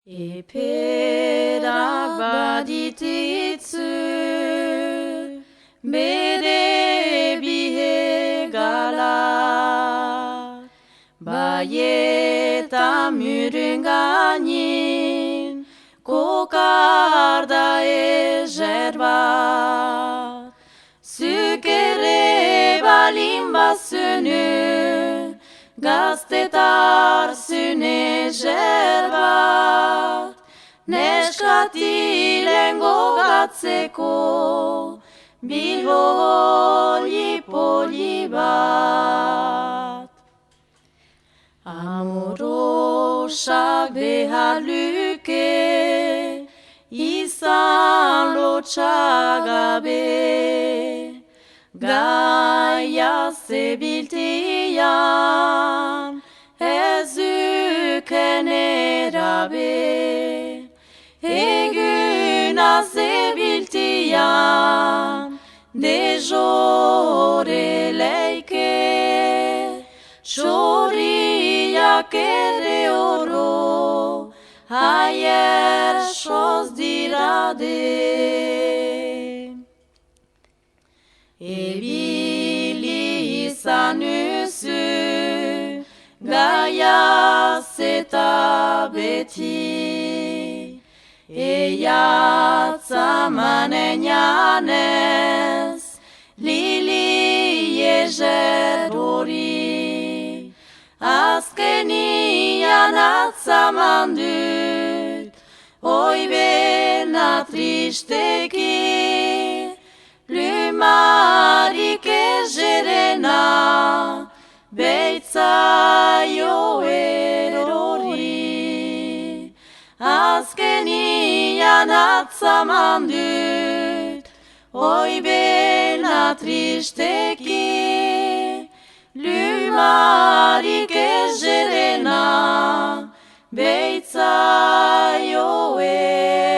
Eperak badititzu, bere bihegala, bai eta muren gainin, kokarda ezer bat. Zuk ere balin bazunu, gaztetar zune ezer bat. Neskatilen gogatzeko, Bilbo poli bat. Amorosak behar luke, izan lotxagabe, gaia zebiltian, ez duken erabe. Eguna zebiltian, dejore leike, xoriak ere oro, haier soz dirade. Ebili izan uzu, gaiaz eta beti, eiatza manen janez, lili ezer hori. Azkenian atzaman dut, oi bena tristeki, lumarik ezerena, beitzaio erori. Azkenian atzaman dut, oi bena tristeki, lumarik ezerena, beitzaio erori.